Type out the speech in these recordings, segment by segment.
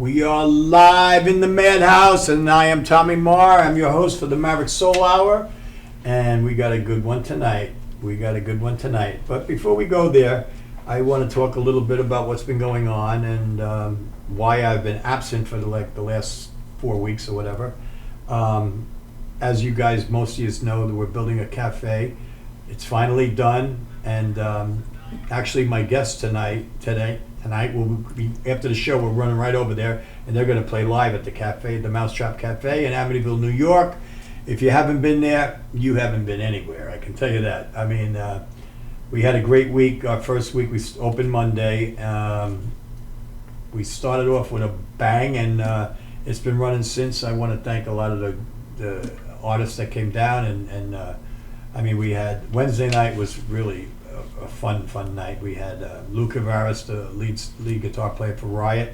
We are live in the Madhouse, and I am Tommy Maher. I'm your host for the Maverick Soul Hour, and we got a good one tonight. But before we go there, I want to talk a little bit about what's been going on and why I've been absent for the last 4 weeks or whatever. As you guys, most of you know, that we're building a cafe. It's finally done, and actually my guest tonight will be, after the show, we're running right over there, and they're going to play live at the cafe, the Mousetrap Cafe in Amityville, New York. If you haven't been there, you haven't been anywhere, I can tell you that. I mean, we had a great week. Our first week, we opened Monday. We started off with a bang, and it's been running since. I want to thank a lot of the artists that came down, and I mean, we had Wednesday night was really a fun night. We had Lou Cavaris, the lead guitar player for Riot,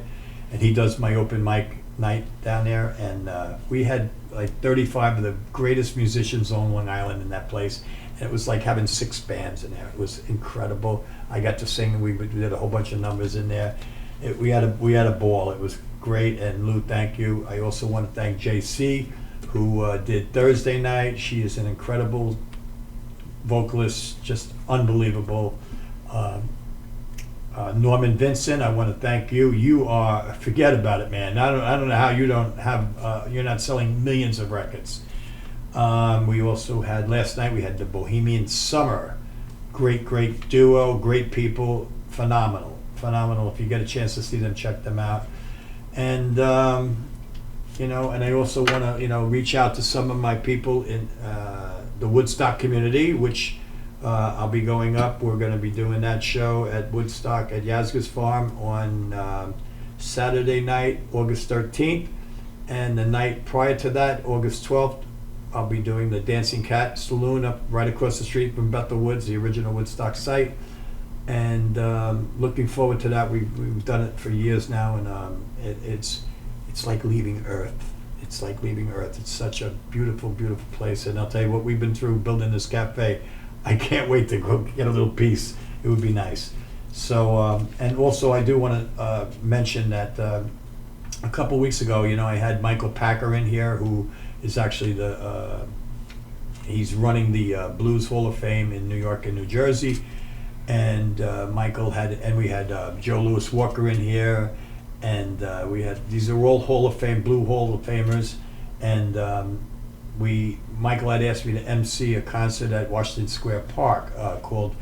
and he does my open mic night down there, and we had like 35 of the greatest musicians on Long Island in that place, and it was like having 6 bands in there. It was incredible. I got to sing. We did a whole bunch of numbers in there. We had a ball. It was great, and Lou, thank you. I also want to thank JC, who did Thursday night. She is an incredible vocalist, just unbelievable. Norman Vincent, I want to thank you. You are, forget about it, man. I don't know how you don't have, you're not selling millions of records. We also had, last night we had the Bohemian Summer. Great duo, great people, phenomenal. If you get a chance to see them, check them out. And, and I also want to, reach out to some of my people in the Woodstock community, which I'll be going up. We're going to be doing that show at Woodstock at Yazga's Farm on Saturday night, August 13th. And the night prior to that, August 12th, I'll be doing the Dancing Cat Saloon up right across the street from Bethel Woods, the original Woodstock site. And looking forward to that. We've done it for years now, and it's like leaving Earth. It's like leaving Earth. It's such a beautiful place. And I'll tell you what, we've been through building this cafe. I can't wait to go get a little piece. It would be nice. So, and also I do want to mention that a couple weeks ago, I had Michael Packer in here, who is actually he's running the Blues Hall of Fame in New York and New Jersey. And we had Joe Louis Walker in here. And we had, these are all Hall of Fame, Blue Hall of Famers, and Michael had asked me to MC a concert at Washington Square Park called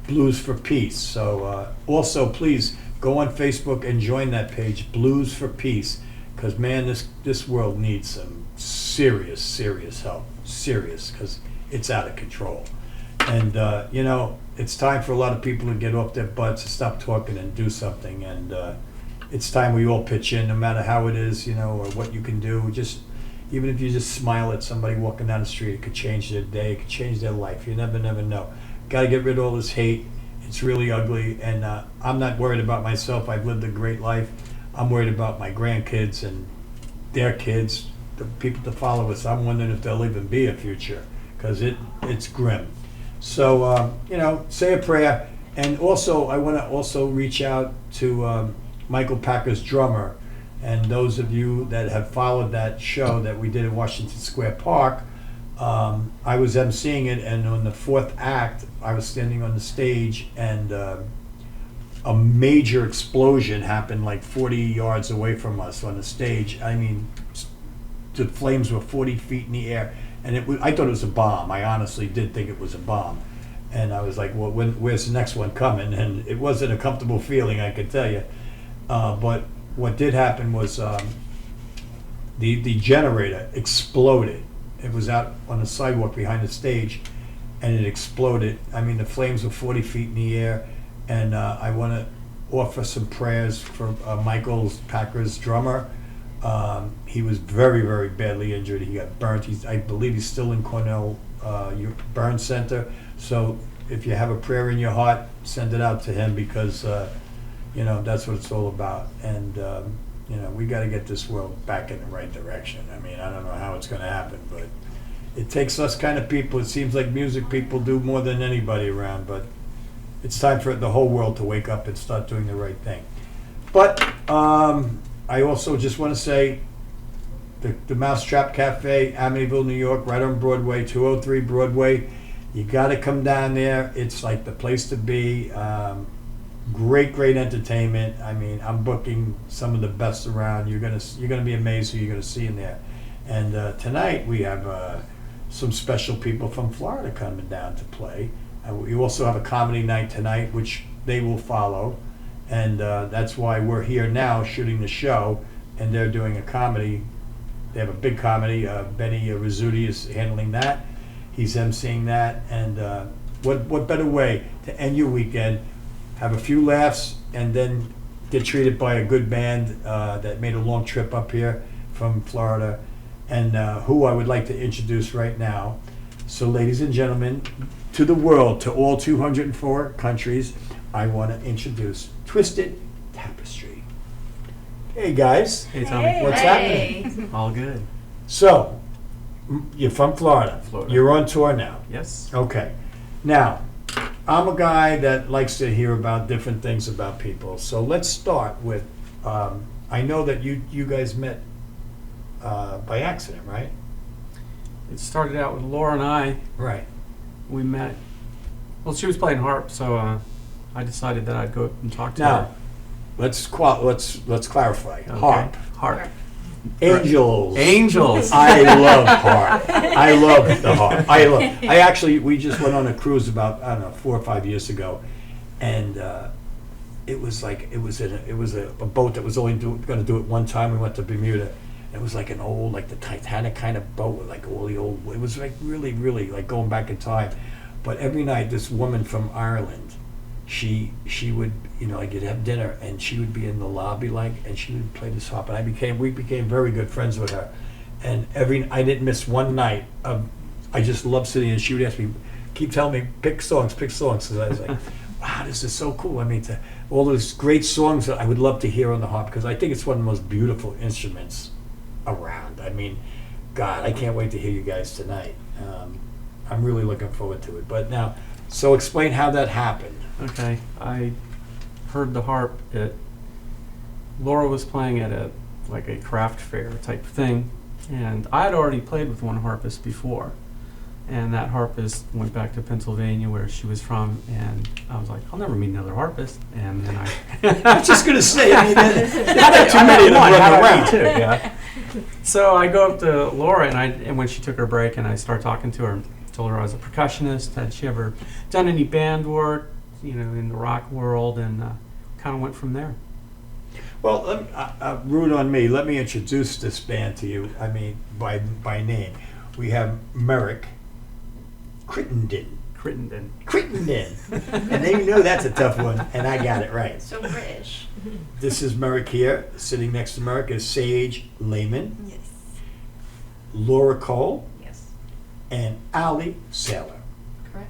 Blues for Peace. So also please go on Facebook and join that page, Blues for Peace, because man, this world needs some serious help, because it's out of control. And it's time for a lot of people to get off their butts and stop talking and do something. And it's time we all pitch in, no matter how it is, or what you can do. Just even if you just smile at somebody walking down the street, it could change their day, it could change their life. You never know. Got to get rid of all this hate. It's really ugly, and I'm not worried about myself. I've lived a great life. I'm worried about my grandkids and their kids, the people that follow us. I'm wondering if there'll even be a future, because it's grim. So, say a prayer. And also, I want to also reach out to Michael Packer's drummer, and those of you that have followed that show that we did at Washington Square Park, I was emceeing it, and on the 4th act, I was standing on the stage, and a major explosion happened like 40 yards away from us on the stage. I mean, the flames were 40 feet in the air, and I thought it was a bomb. I honestly did think it was a bomb. And I was like, well, where's the next one coming? And it wasn't a comfortable feeling, I could tell you. But what did happen was the generator exploded. It was out on the sidewalk behind the stage, and it exploded. I mean, the flames were 40 feet in the air, and I want to offer some prayers for Michael Packer's drummer. He was very badly injured. He got burnt. I believe he's still in Cornell Burn Center. So if you have a prayer in your heart, send it out to him, because that's what it's all about. And we got to get this world back in the right direction. I mean, I don't know how it's going to happen, but it takes us kind of people. It seems like music people do more than anybody around, but it's time for the whole world to wake up and start doing the right thing. But I also just want to say the Mousetrap Cafe, Amityville, New York, right on Broadway, 203 Broadway. You got to come down there. It's like the place to be. Great entertainment. I mean, I'm booking some of the best around. You're gonna be amazed who you're gonna see in there. And tonight we have some special people from Florida coming down to play. We also have a comedy night tonight, which they will follow. And that's why we're here now shooting the show, and they're doing a comedy. They have a big comedy. Benny Rizzuti is handling that. He's emceeing that. And what better way to end your weekend, have a few laughs, and then get treated by a good band that made a long trip up here from Florida, and who I would like to introduce right now. So ladies and gentlemen, to the world, to all 204 countries, I want to introduce Twisted Tapestry. Hey guys. Hey Tommy. What's happening? All good. So, you're from Florida. Florida. You're on tour now. Yes. Okay. Now, I'm a guy that likes to hear about different things about people. So let's start with, I know that you guys met by accident, right? It started out with Laura and I. Right. We met. Well, she was playing harp, so I decided that I'd go up and talk to Now, her. let's clarify. Okay. Harp. Harp. Angels. Angels. I love harp. I love the harp. We just went on a cruise about, I don't know, 4 or 5 years ago, and it was a boat that was only going to do it one time. We went to Bermuda. And it was like an old, like the Titanic kind of boat with like all the old. It was like really like going back in time. But every night, this woman from Ireland, she would, like you'd have dinner, and she would be in the lobby, and she would play this harp, and we became very good friends with her, and I didn't miss one night of, I just loved sitting, and she would ask me, keep telling me, pick songs, so I was like, wow, this is so cool. I mean, all those great songs that I would love to hear on the harp, because I think it's one of the most beautiful instruments around. I mean, God, I can't wait to hear you guys tonight. I'm really looking forward to it. But now, so explain how that happened. Okay. I heard the harp at, Laura was playing at a craft fair type thing, and I had already played with one harpist before, and that harpist went back to Pennsylvania where she was from, and I was like, I'll never meet another harpist. And then I was just going to say, I mean, not too many of them running around. Too, yeah. So I go up to Laura, and when she took her break, and I started talking to her, told her I was a percussionist. Had she ever done any band work, in the rock world, and kind of went from there. Well, rude on me. Let me introduce this band to you. I mean, by name, we have Maverick, Crittenden. And then that's a tough one, and I got it right. So British. This is Maverick here. Sitting next to Maverick is Sage Lehman. Yes. Laura Cole. Yes. And Ali Saylor. Correct.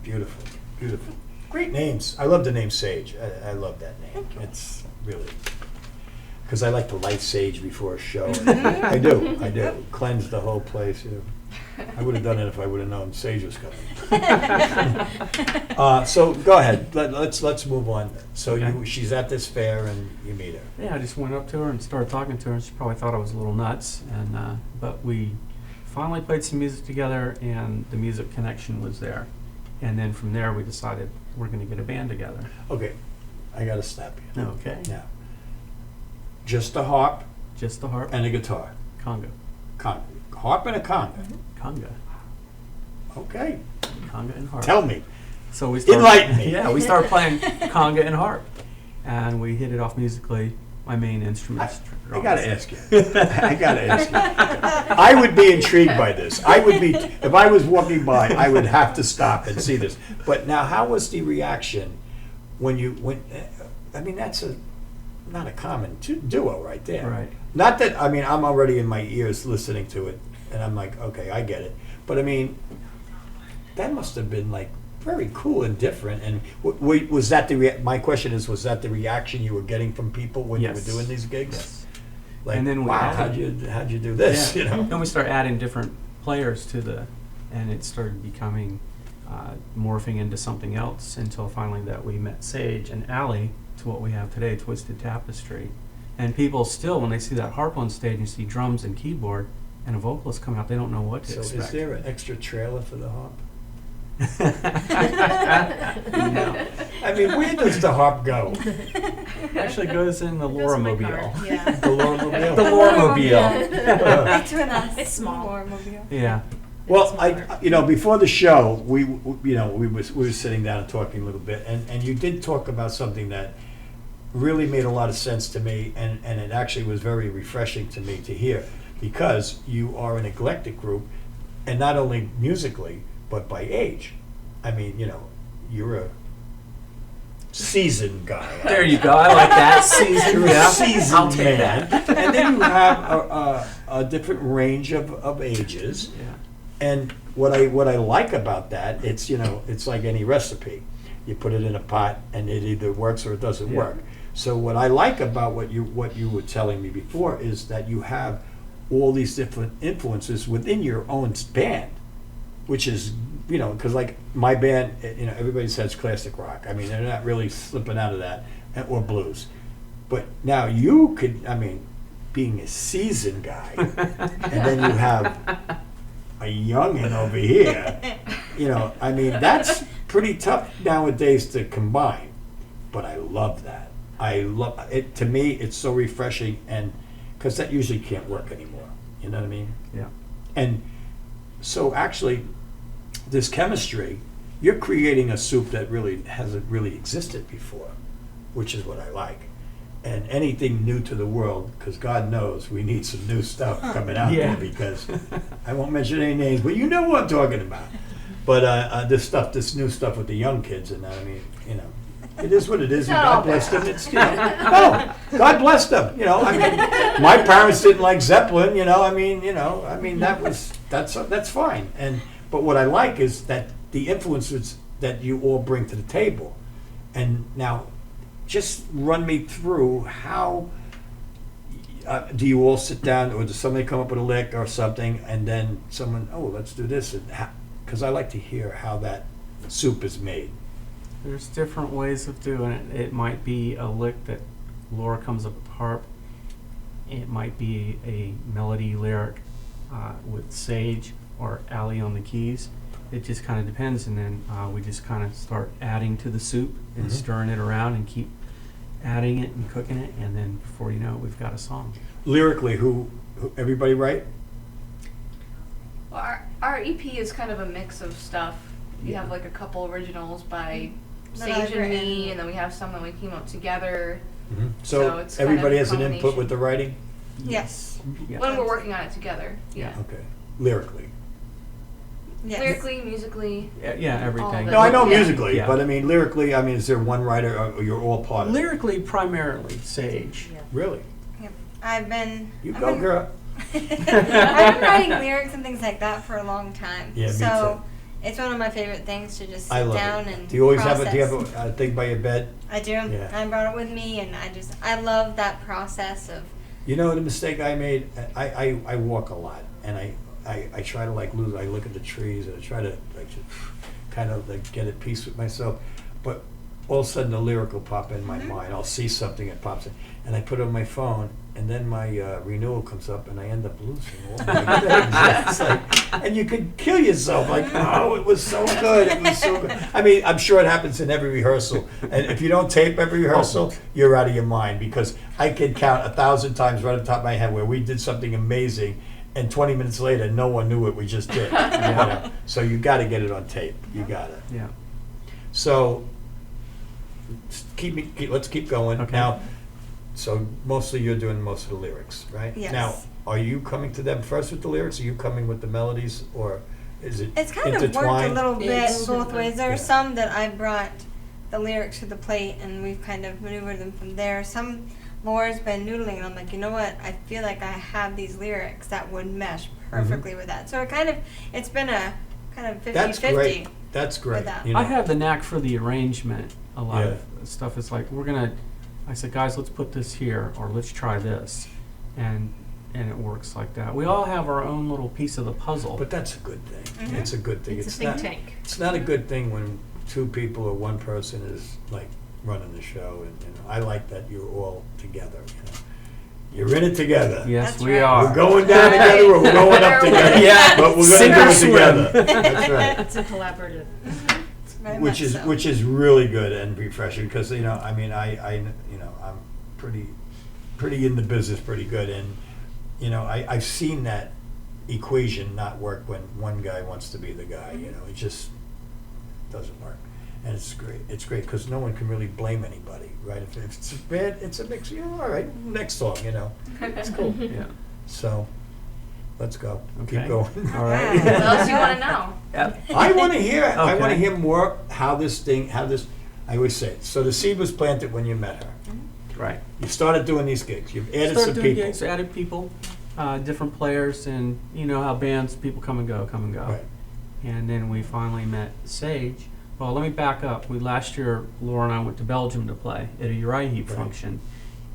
Beautiful. Great names. I love the name Sage. I love that name. It's really, because I like to light sage before a show. I do. Cleanse the whole place. I would have done it if I would have known Sage was coming. So go ahead. Let's move on. So Okay. She's at this fair and you meet her. Yeah, I just went up to her and started talking to her. She probably thought I was a little nuts, and but we finally played some music together, and the music connection was there. And then from there, we decided we're going to get a band together. Okay, I got to stop you. Okay. Now, just a harp Just the harp. and a guitar. Conga. Harp and a conga. Conga. Okay, Conga and harp. tell me. So we started, Enlighten me. Yeah, we started playing conga and harp, and we hit it off musically. My main instruments. I gotta ask you. I would be intrigued by this. I would be, if I was walking by, I would have to stop and see this. But now, how was the reaction when I mean, that's not a common duo right there. Right. Not that, I mean, I'm already in my ears listening to it, and I'm like, okay, I get it. But I mean, that must have been like very cool and different. And was that my question is, was that the reaction you were getting from people when Yes. you were doing these gigs? Yes. Like, And then we wow, added- how'd you do this? Yeah. You know? Then we started adding different players to and it started becoming, morphing into something else until finally that we met Sage and Ali to what we have today, Twisted Tapestry. And people still, when they see that harp on stage and see drums and keyboard and a vocalist come out, they don't know what to So expect. is there an extra trailer for the harp? No. I mean, where does the harp go? Actually goes in the Goes in my Laura-mobile. car. Yeah. The Laura-mobile? The Laura-mobile. It's with us. It's small. Laura-mobile. Yeah. Well, before the show, we were sitting down and talking a little bit, and you did talk about something that really made a lot of sense to me, and it actually was very refreshing to me to hear, because you are an eclectic group, and not only musically, but by age. I mean, you're a seasoned guy. There you go. I like that. Season. You're Yeah. a seasoned I'll take man. that. And then you have a different range of ages. Yeah. And what I like about that, it's like any recipe. You put it in a pot and it either works or it doesn't Yeah. work. So what I like about what you were telling me before is that you have all these different influences within your own band, which is, because like my band, everybody says classic rock. I mean, they're not really slipping out of that, or blues. But now you could, being a seasoned guy, and then you have a youngin' over here, that's pretty tough nowadays to combine. But I love that. I love it. To me, it's so refreshing, and because that usually can't work anymore. You know what I mean? Yeah. And so actually, this chemistry, you're creating a soup that really hasn't really existed before, which is what I like. And anything new to the world, because God knows we need some new stuff coming out Yeah. there, because I won't mention any names, but you know what I'm talking about. But this new stuff with the young kids, and it is what it is, and God bless them. It's no, God bless them. My parents didn't like Zeppelin. That's fine. But what I like is that the influences that you all bring to the table. And now, just run me through how do you all sit down, or does somebody come up with a lick or something, and then someone, let's do this, because I like to hear how that soup is made. There's different ways of doing it. It might be a lick that Laura comes up with harp. It might be a melody lyric with Sage or Allie on the keys. It just kind of depends, and then we just kind of start adding to the soup and stirring it around and keep adding it and cooking it, and then before you know it, we've got a song. Lyrically, who everybody write? Well, our EP is kind of a mix of stuff. We Yeah. have like a couple originals by That I've Sage and me, written. and then we have some that we came up together. So So it's kind everybody of has an input combination. with the writing? Yes. Yeah. When we're working on it together. Yeah. Okay. Lyrically. Yes. Lyrically, musically. Yeah, everything. All of it. No, I know Yeah. musically, Yeah. but lyrically, is there one writer, or you're all part of it? Lyrically, primarily Sage. Really? Yep. I've been. You I've go, been- girl. I've been writing lyrics and things like that for a long time. Yeah, me so it's one of my favorite things to just I sit love down it. and Do you always process. have a thing by your bed? I do. Yeah. I brought it with me, and I love that process of. You know the mistake I made? I walk a lot, and I try to lose. I look at the trees, and I try to kind of get at peace with myself. But all of a sudden, the lyric will pop in my mind. I'll see something that pops in, and I put it on my phone, and then my renewal comes up, and I end up losing all my things. It's and you could kill yourself. It was so good. It was so good. I'm sure it happens in every rehearsal. And if you don't tape every rehearsal, you're out of your mind, because I can count 1,000 times right on top of my head where we did something amazing, and 20 minutes later, no one knew what we just did. So you got to get it on tape. You got to. Yeah. So let's keep going. Okay. Now, so mostly you're doing most of the lyrics, right? Yes. Now, are you coming to them first with the lyrics? Are you coming with the melodies, or is it It's kind of worked a intertwined? little bit It's- both ways. There are Yeah. some that I brought the lyrics to the plate, and we've kind of maneuvered them from there. Some Laura's been noodling, and I'm like, you know what? I feel like I have these lyrics that would mesh perfectly with that. So it's been a kind of 50-50. That's great. That's great. with that. You know. I have the knack for the arrangement. A lot Yeah. of stuff is like, I said, guys, let's put this here, or let's try this. And it works like that. We all have our own little piece of the puzzle. But that's a good thing. Mhm. It's a good thing. It's a It's think not. tank. It's not a good thing when two people or one person is running the show, and I like that you're all together. You're in it together. Yes, That's we right. are. We're going down together or we're going up together. Yeah. But we're Sink going or to do it swim. together. That's right. It's a collaborative. Very Which much is so. which is really good and refreshing because I mean I I'm pretty in the business pretty good, and I've seen that equation not work when one guy wants to be the guy. It just doesn't work, and it's great because no one can really blame anybody, right? If it's bad, it's a mix. All right, next song, it's cool. Yeah. So let's go. Okay. Keep going. All right. What else you want to know? Yep. I want to hear. I want to Okay. hear more how this. I always say it. So the seed was planted when you met her. Right. You started doing these gigs. You've added Started some doing people. gigs, added people, different players, and you know how bands, people come and go. Right. And then we finally met Sage. Well, let me back up. Last year, Laura and I went to Belgium to play at a Uriah Heep Right. function,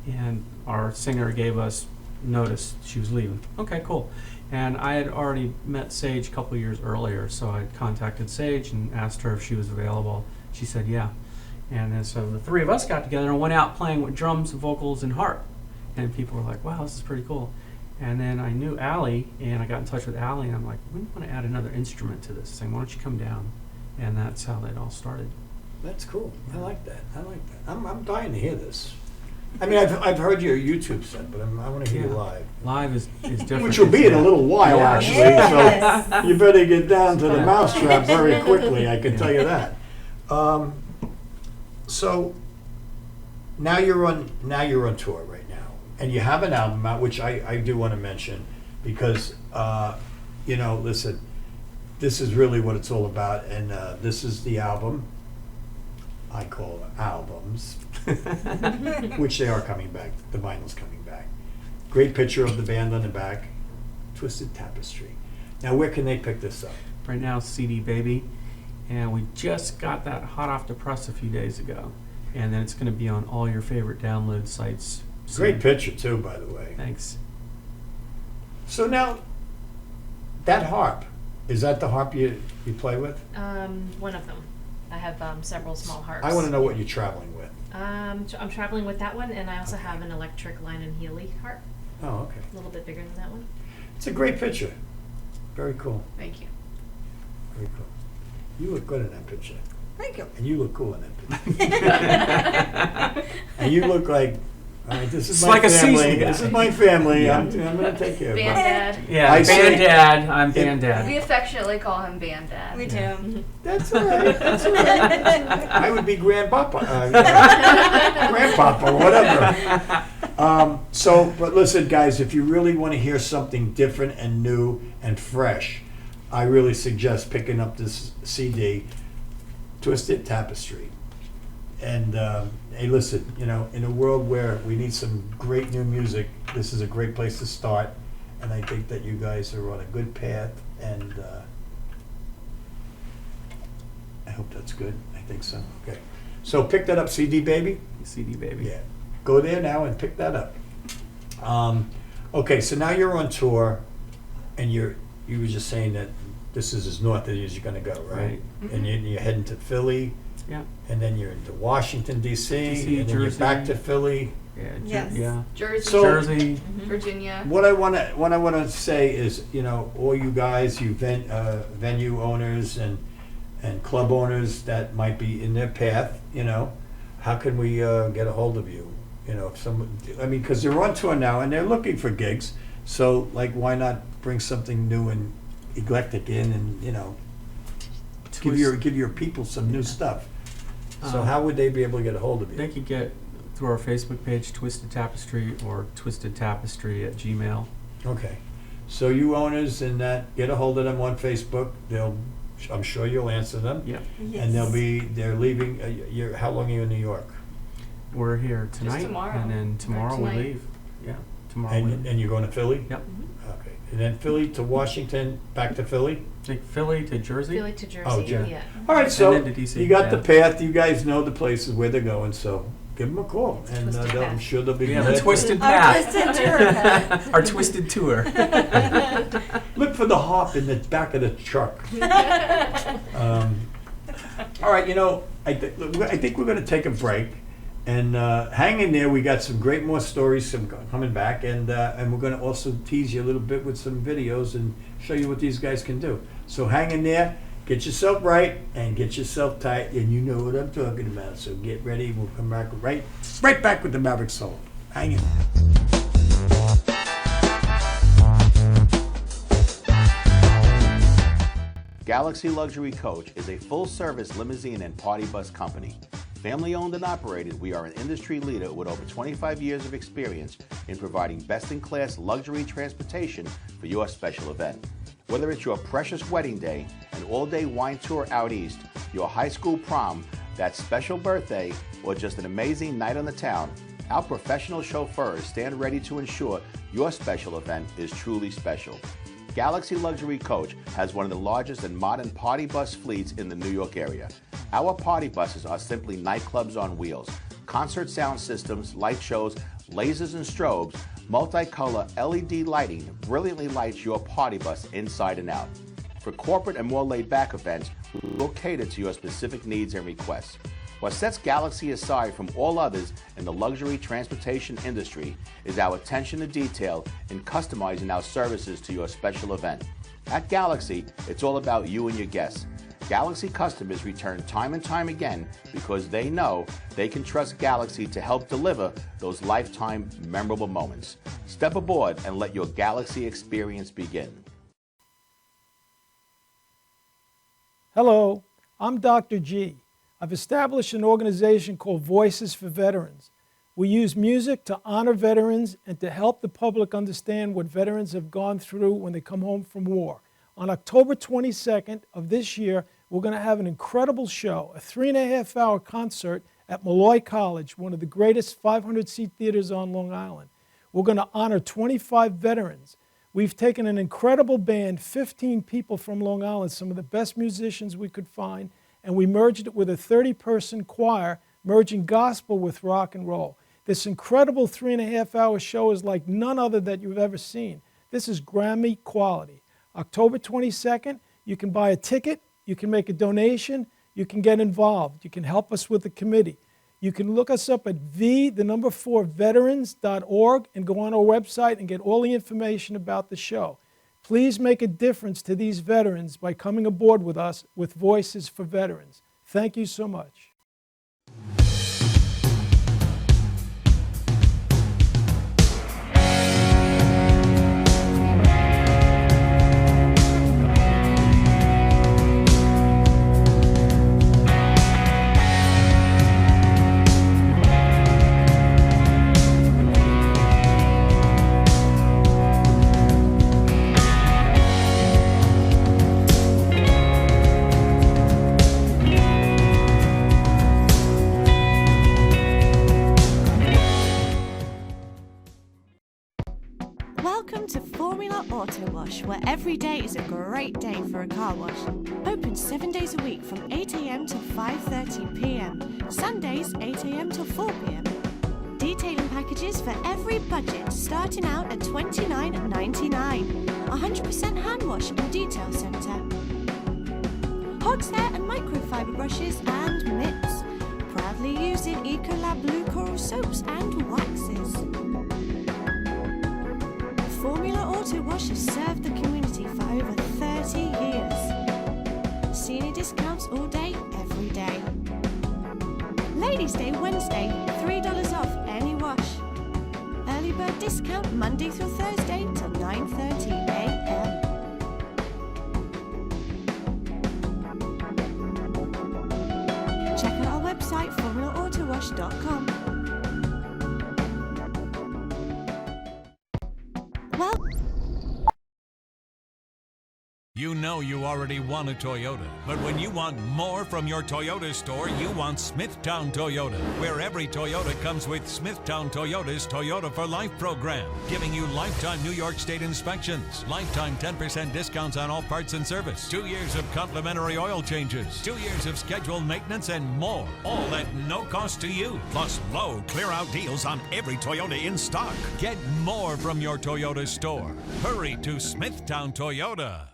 and our singer gave us notice she was leaving. Okay, cool. And I had already met Sage a couple years earlier, so I contacted Sage and asked her if she was available. She said yeah. And then so the three of us got together and went out playing with drums, vocals, and harp. And people were like, wow, this is pretty cool. And then I knew Allie, and I got in touch with Allie, and I'm like, we want to add another instrument to this thing. Why don't you come down? And that's how that all started. That's cool. I like that. I'm dying to hear this. I mean, I've heard your YouTube set, but I want to hear you Yeah. live. Live is different. Which will be in a little while, Yeah. actually. Yes. So you better get down to the mousetrap very quickly. I can tell you that. So now you're on tour right now, and you have an album out, which I do want to mention because listen, this is really what it's all about, and this is the album. I call albums, which they are coming back. The vinyl's coming back. Great picture of the band on the back. Twisted Tapestry. Now, where can they pick this up? Right now, CD Baby. And we just got that hot off the press a few days ago. And then it's going to be on all your favorite download sites soon. Great picture, too, by the way. Thanks. So now, that harp, is that the harp you play with? One of them. I have several small harps. I want to know what you're traveling with. I'm traveling with that one, and I also have an electric Line & Healy harp, Oh, okay. a little bit bigger than that one. It's a great picture. Very cool. Thank you. Very cool. You look good in that picture. Thank you. And you look cool in that picture. And you look like, all right, this is It's my like a family. seasoned guy. This is my family. Yeah. I'm going to take care of Band it. Dad. Yeah, I say- Bandad. I'm Yeah. Bandad. We affectionately call him Band Dad. We do. That's all right. That's all right. I would be grandpapa. Grandpapa, whatever. But listen, guys, if you really want to hear something different and new and fresh, I really suggest picking up this CD, Twisted Tapestry. And hey, listen, in a world where we need some great new music, this is a great place to start. And I think that you guys are on a good path. And I hope that's good. I think so. Okay. So pick that up, CD Baby. CD Baby. Yeah. Go there now and pick that up. Okay, so now you're on tour, and you were just saying that this is as north as you're going to go, right? Right. And you're heading to Philly, Yeah. and then you're into Washington, D.C., DC, and then you're Jersey. back to Philly. Yeah. Yes. Yeah. Jersey, So- Jersey. Virginia. What I want to say is, all you guys, you venue owners and club owners that might be in their path, how can we get a hold of you? Because they're on tour now and they're looking for gigs. So, why not bring something new and eclectic in and give your people some new stuff? So, how would they be able to get a hold of you? They could get through our Facebook page, Twisted Tapestry, or twistedtapestry@gmail. Okay. So you owners in that, get a hold of them on Facebook. I'm sure you'll answer them. Yeah. And they're leaving, how long are you in New York? We're here tonight. tomorrow. And then tomorrow we tonight. leave. Yeah. Tomorrow we leave. And you're going to Philly? Yep. Okay. And then Philly to Washington, back to Philly? Take Philly to Jersey. Philly to Jersey, Oh, Jersey. yeah. All right, so then to DC, you got yeah. the path. You guys know the places where they're going, so give them a call. And Twisted I'm path. sure they'll be Yeah, glad the to- Twisted Our Path. Twisted Tour path. Our Twisted Tour. Look for the harp in the back of the truck. All right, I think we're going to take a break. And hang in there. We got some great more stories coming back, and we're going to also tease you a little bit with some videos and show you what these guys can do. So hang in there. Get yourself right and get yourself tight, and you know what I'm talking about. So get ready. We'll come back right back with the Maverick Soul. Hang in. Galaxy Luxury Coach is a full-service limousine and party bus company. Family-owned and operated, we are an industry leader with over 25 years of experience in providing best-in-class luxury transportation for your special event. Whether it's your precious wedding day, an all-day wine tour out east, your high school prom, that special birthday, or just an amazing night on the town, our professional chauffeurs stand ready to ensure your special event is truly special. Galaxy Luxury Coach has one of the largest and modern party bus fleets in the New York area. Our party buses are simply nightclubs on wheels. Concert sound systems, light shows, lasers and strobes, multicolor LED lighting brilliantly lights your party bus inside and out. For corporate and more laid-back events, we will cater to your specific needs and requests. What sets Galaxy aside from all others in the luxury transportation industry is our attention to detail in customizing our services to your special event. At Galaxy, it's all about you and your guests. Galaxy customers return time and time again because they know they can trust Galaxy to help deliver those lifetime memorable moments. Step aboard and let your Galaxy experience begin. Hello, I'm Dr. G. I've established an organization called Voices for Veterans. We use music to honor veterans and to help the public understand what veterans have gone through when they come home from war. On October 22nd of this year, we're going to have an incredible show, a 3.5-hour concert at Malloy College, one of the greatest 500-seat theaters on Long Island. We're going to honor 25 veterans. We've taken an incredible band, 15 people from Long Island, some of the best musicians we could find, and we merged it with a 30-person choir, merging gospel with rock and roll. This incredible 3.5-hour show is like none other that you've ever seen. This is Grammy quality. October 22nd, you can buy a ticket, you can make a donation, you can get involved, you can help us with the committee. You can look us up at v4veterans.org and go on our website and get all the information about the show. Please make a difference to these veterans by coming aboard with us with Voices for Veterans. Thank you so much. Welcome to Formula Auto Wash, where every day is a great day for a car wash. Open 7 days a week from 8 a.m. till 5:30 p.m. Sundays 8 a.m. till 4 p.m. Detailing packages for every budget, starting out at $29.99. 100% hand wash and detail centre. Horsehair and microfiber brushes and mitts. Proudly using Ecolab Blue Coral soaps and waxes. Formula Auto Wash has served the community for over 30 years. Senior discounts all day, every day. Ladies' Day Wednesday, $3 off any wash. Early bird discount Monday through Thursday till 9:30 a.m. Check out our website, formulaautowash.com. Well, You know you already want a Toyota, but when you want more from your Toyota store, you want Smithtown Toyota, where every Toyota comes with Smithtown Toyota's Toyota for Life program, giving you lifetime New York State inspections, lifetime 10% discounts on all parts and service, 2 years of complimentary oil changes, 2 years of scheduled maintenance, and more, all at no cost to you, plus low clear-out deals on every Toyota in stock. Get more from your Toyota store. Hurry to Smithtown Toyota.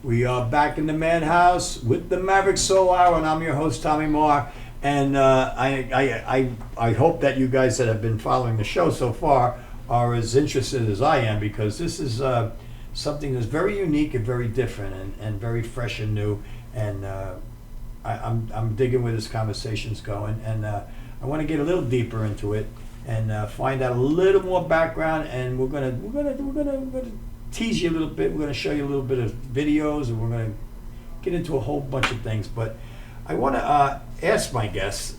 We are back in the Madhouse with the Maverick Soul Hour, and I'm your host, Tommy Maher. And I hope that you guys that have been following the show so far are as interested as I am, because this is something that's very unique and very different and very fresh and new. And I'm digging where this conversation's going, and I want to get a little deeper into it and find out a little more background. And we're gonna tease you a little bit. We're gonna show you a little bit of videos, and we're gonna get into a whole bunch of things. But I want to ask my guests.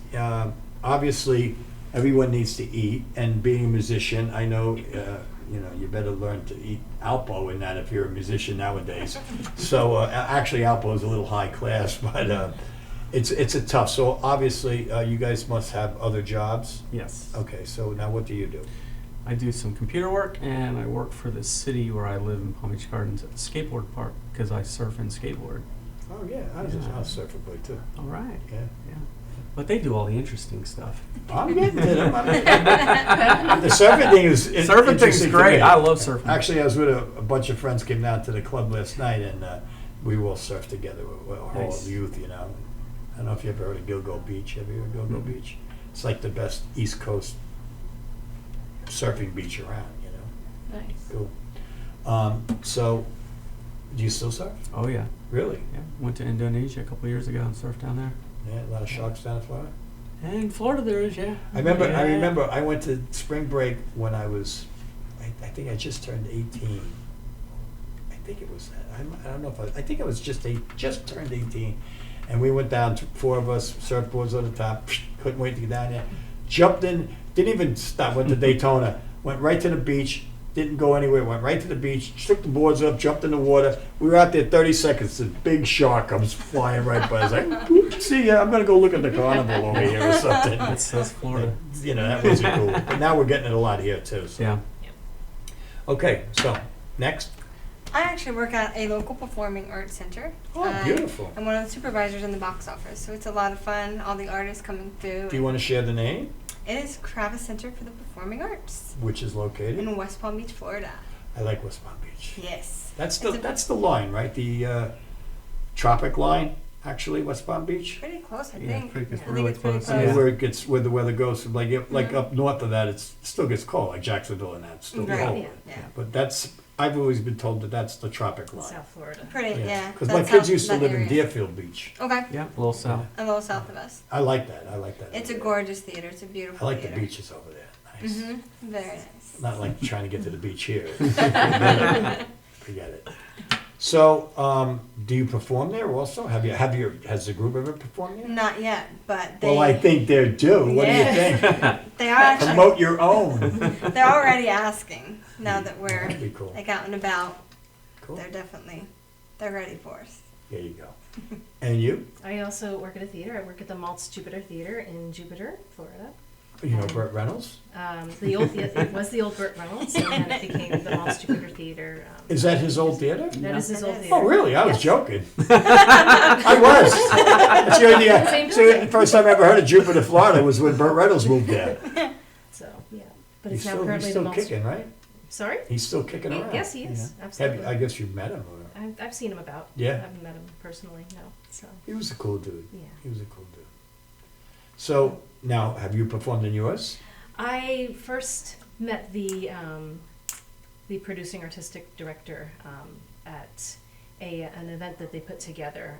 Obviously, everyone needs to eat, and being a musician, I know you better learn to eat Alpo in that if you're a musician nowadays. So actually, Alpo is a little high class, but it's a tough. So obviously, you guys must have other jobs. Yes. Okay, so now what do you do? I do some computer work, and I work for the city where I live in Palm Beach Gardens at the skateboard park, because I surf and skateboard. Oh yeah, I was a surfer boy too. All right. Yeah. Yeah. But they do all the interesting stuff. I'm getting to them. The surfing thing is Surfing thing's interesting to great. me. I love surfing. Actually, I was with a bunch of friends came down to the club last night, and we all surfed together. With all Nice. the youth, I don't know if you ever heard of Gilgo Beach. Have you heard of Gilgo Mhm. Beach? It's like the best East Coast surfing beach around. Nice. Cool. So, do you still surf? Oh yeah. Really? Yeah. Went to Indonesia a couple years ago and surfed down there. Yeah, a lot of sharks down in Florida. And in Florida there is, yeah. I remember. Yeah. I remember. I went to spring break when I was. I think I just turned 18. I think it was that. I don't know if I think I was just turned 18, and we went down. Four of us, surfboards on the top. Couldn't wait to get down there. Jumped in. Didn't even stop. Went to Daytona. Went right to the beach. Didn't go anywhere. Went right to the beach. Took the boards up. Jumped in the water. We were out there 30 seconds. This big shark comes flying right by us. Like, see ya. I'm gonna go look at the carnival over here or something. That's Florida. That wasn't cool. But now we're getting it a lot here too. So. Yeah. Okay, so next. I actually work at a local performing arts center. Oh, beautiful. I'm one of the supervisors in the box office, so it's a lot of fun. All the artists coming through. Do you want to share the name? It is Kravis Center for the Performing Arts Which is located? in West Palm Beach, Florida. I like West Palm Beach. Yes. That's It's the line, right? The tropic line, actually, West Palm Beach. pretty close, I Yeah, think. pretty good. I think Really it's pretty close. I mean, Yeah. where the weather goes, like up north of that, it still gets cold, like Jacksonville and that, it's still Right. cold. Yeah. But I've always been told that that's the tropic line. South Florida. Pretty, yeah. Because my That's kids how- used to that live in area. Deerfield Beach. Okay. Yeah, a little south. A little south of us. I like that. It's a area. gorgeous theater. It's a I beautiful like the theater. beaches over there. Nice. Mm-hmm. Very nice. Not like trying to get to the beach here. Forget it. So, do you perform there also? Has the group ever performed there? Not yet, but they. Well, I think they're due. What do you Yes. think? They are actually. Promote your own. They're already asking now that we're That'd be cool. like out and about. Cool. They're ready for us. There you go. And you? I also work at a theater. I work at the Maltz Jupiter Theater in Jupiter, Florida. You know Burt Reynolds? It was the old Burt Reynolds, and then it became the Maltz Jupiter Theater. Is that his old theater? That is his old It is. theater. Oh, really? I was Yes. joking. I was. That's the idea. Same See, the building. first time I ever heard of Jupiter, Florida was when Burt Reynolds moved there. So yeah, but He's it's now still, currently he's the still Maltz. kicking, right? Sorry. He's still kicking around. Yes, he is. Yeah. Absolutely. I guess you met him. Or, I've seen him about. Yeah. I haven't met him personally, no. So he was a cool dude. yeah. He was a cool dude. So, now, have you performed in yours? I first met the producing artistic director at an event that they put together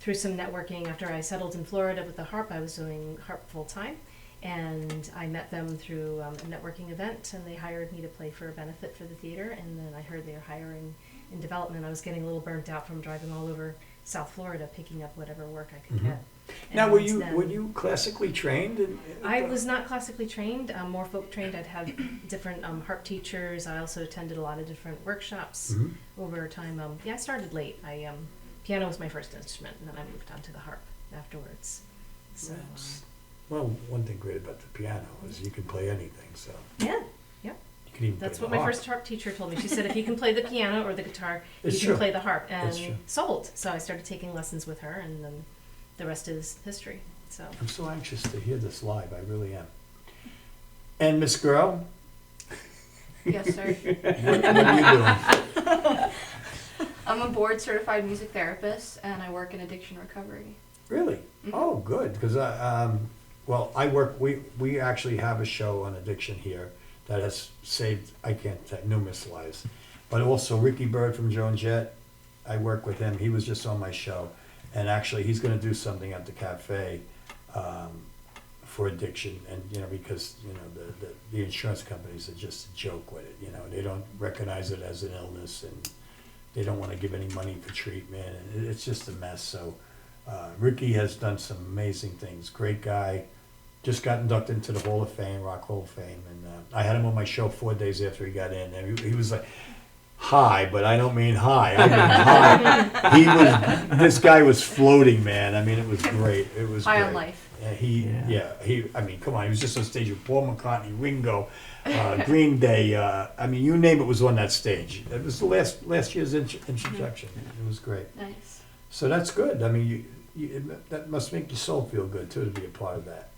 through some networking. After I settled in Florida with the harp, I was doing harp full time, and I met them through a networking event, and they hired me to play for a benefit for the theater. And then I heard they were hiring in development. I was getting a little burnt out from driving all over South Florida, picking up whatever work I could Mhm. get. Now, And were then- you classically trained? I was not classically trained, more folk trained. I'd have different harp teachers. I also attended a lot of different workshops Mhm. over time. I started late. Piano was my first instrument, and then I moved on to the harp afterwards. So Well, one thing great about the piano is you can play anything. So yeah, you can even that's play what the my harp. first harp teacher told me. She said if you can play the piano or the guitar, It's you true. can play the harp. And It's true. sold. So I started taking lessons with her, and then the rest is history. So I'm so anxious to hear this live. I really am. And Miss Girl, Yes, sir. what are you doing? I'm I'm a board certified music therapist, and I work in addiction recovery. Really? Mhm. Oh, good, because well, we actually have a show on addiction here that has saved, I can't say, numerous lives. But also Ricky Bird from Joan Jett, I work with him, he was just on my show. And actually, he's gonna do something at the cafe for addiction, and, because, the insurance companies are just a joke with it, they don't recognize it as an illness, and they don't wanna give any money for treatment, and it's just a mess, so. Ricky has done some amazing things. Great guy. Just got inducted into the Hall of Fame, Rock Hall of Fame, and I had him on my show 4 days after he got in, and he was like high, but I don't mean high. I mean high. This guy was floating, man. I mean, it was great. It was High great. on life. I mean, come on. He was just on stage with Paul McCartney, Ringo, Green Day. I mean, you name it was on that stage. It was the last year's introduction. It was great. Nice. So that's good. I mean, that must make your soul feel good too to be a part of that.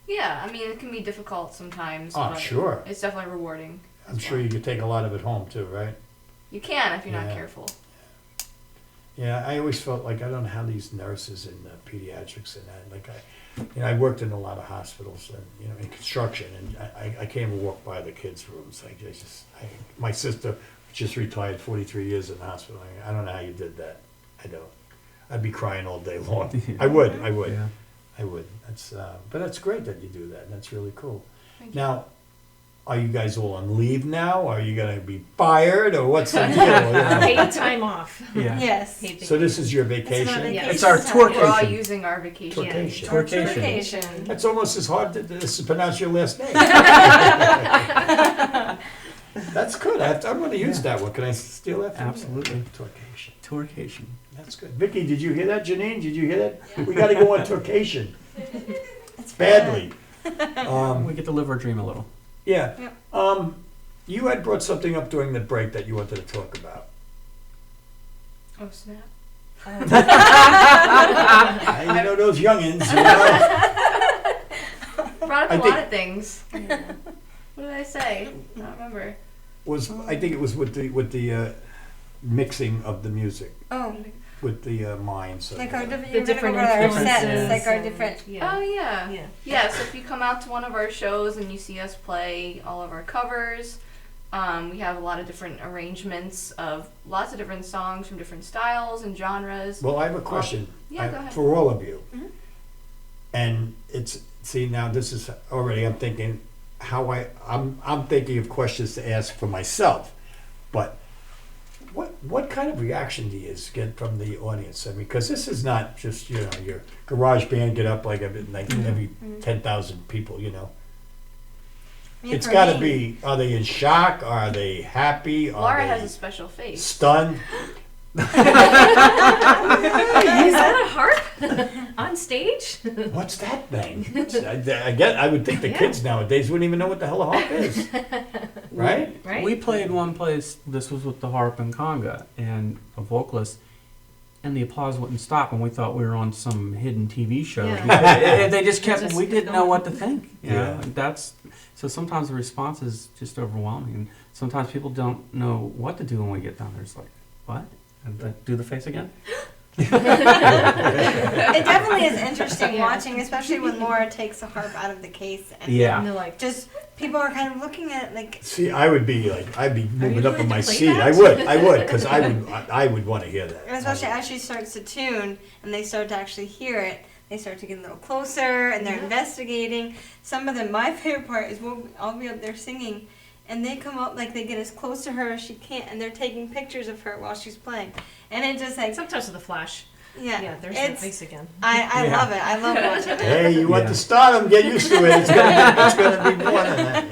Yeah, I mean, it can be difficult sometimes. Oh, but sure. It's definitely rewarding. I'm sure you could take a lot of it home too, right? You can if you're not Yeah. careful. Yeah, I always felt like I don't know how these nurses in pediatrics and that. Like I worked in a lot of hospitals and in construction, and I came and walked by the kids' rooms. My sister just retired, 43 years in the hospital. I don't know how you did that. I don't. I'd be crying all day long. I would. Yeah. I would. But that's great that you do that. And that's really cool. Thank you. Now, are you guys all on leave now? Are you going to be fired, or what's the deal? Paid time off. Yeah. Yes. Paid So this is your It's vacation? another Yeah. vacation It's our time. tour We're all Vacation. using our vacation. Vacation. Vacation. That's almost as hard to pronounce your last name. That's good. I'm going to use that one. Can I steal that from you? Absolutely. Tourcation. Tourcation. That's good. Vicky, did you hear that? Janine, did you hear that? We got to go on tourcation. It's Badly. We get to live our dream a little. Yeah. Yep. You had brought something up during the break that you wanted to talk about. Oh, snap. You know those youngins, Brought up I a think- lot of things. What did I say? I don't remember. I think it was with the mixing of the music, Oh, with the minds. like our different, The you're gonna different go over our influences sets, like our and- different. Yeah. Oh, yeah. Yeah. Yeah, so if you come out to one of our shows and you see us play all of our covers, we have a lot of different arrangements of lots of different songs from different styles and genres. Well, I have a question Yeah, go ahead. for all of you. Mhm. And now this is already, I'm thinking I'm thinking of questions to ask for myself, but what kind of reaction do you get from the audience? I mean, because this is not just your garage band get up like every 10,000 people. I mean, It's for got to me- be. Are they in shock? Are they happy? Are Laura they has a special face. stunned? Is that a harp on stage? What's that thing? Again, I would think the Yeah. kids nowadays wouldn't even know what the hell a harp is, right? Right? We played one place, this was with the harp and conga, and a vocalist, and the applause wouldn't stop, and we thought we were on some hidden TV show. Yeah. They just kept, Just we didn't know going. what to think. You know? Yeah. And so sometimes the response is just overwhelming, and sometimes people don't know what to do when we get down there. It's like, what? And do the face again? It definitely is interesting Yeah. watching, especially when Laura takes the harp out of the case and Yeah. And they're like, just people are kind of looking at it like, See, I'd be moving up going in my to play seat. that? I would, because I would want to hear that. and especially as she starts to tune and they start to actually hear it, they start to get a little closer and they're investigating. Some of them, my favorite part is I'll be up there singing and they come up, like they get as close to her as she can and they're taking pictures of her while she's playing. And it just like, sometimes with a flash. yeah, Yeah, there's that it's, face again. I Yeah. love it. I love watching it. Hey, you want Yeah. to start them? Get used to it. It's gonna be more than that. You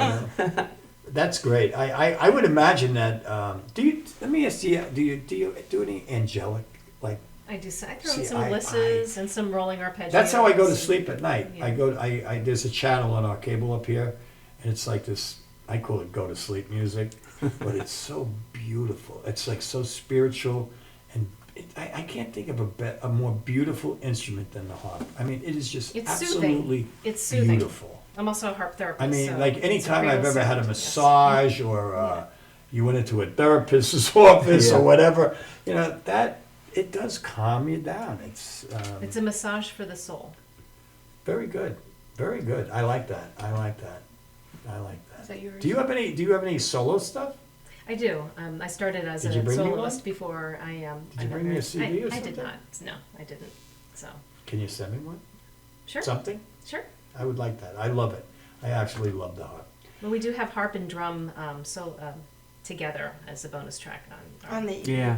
know? That's great. I would imagine that. Let me ask you. Do you do any angelic like? I do. I throw See, in some I- Ulysses and some rolling arpeggios. That's how I go to sleep at night. Yeah. I there's a channel on our cable up here, and it's like this. I call it go to sleep music, but it's so beautiful. It's like so spiritual, and I can't think of a more beautiful instrument than the harp. I mean, it is just It's absolutely soothing. It's soothing. beautiful. I'm also a harp therapist. I mean, so like it's anytime real I've ever had a soothing, yes. massage or you went into a therapist's office Yeah. or whatever, you know, that, it does calm you down. It's a massage for the soul. Very good. Very good. I like that. I like that. I like Is that. that yours? Do you have any solo stuff? I do. I started as Did you a bring me soloist one? before I Did you bring me a CD or I did something? not. No, I didn't. So Can you send me one? sure, Something? sure. I would like that. I love it. I actually love the harp. Well, we do have harp and drum together as a bonus track on. On the Yeah.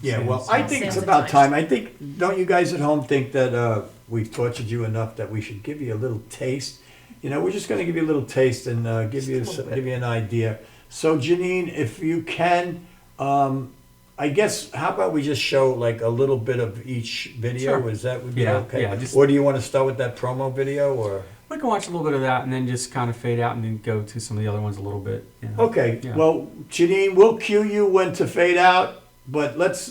Yeah, well, Sounds- I think it's sounds about nice. time. I think, don't you guys at home think that we've tortured you enough that we should give you a little taste? You know, we're just going to give you a little taste and give you an idea. So, Janine, if you can, I guess, how about we just show like a little bit of each video? Sure. Is that would be Yeah, okay? yeah, just- Or do you want to start with that promo video? Or We can watch a little bit of that and then just kind of fade out and then go to some of the other ones a little bit. You know? okay, Yeah. well, Janine, we'll cue you when to fade out. But let's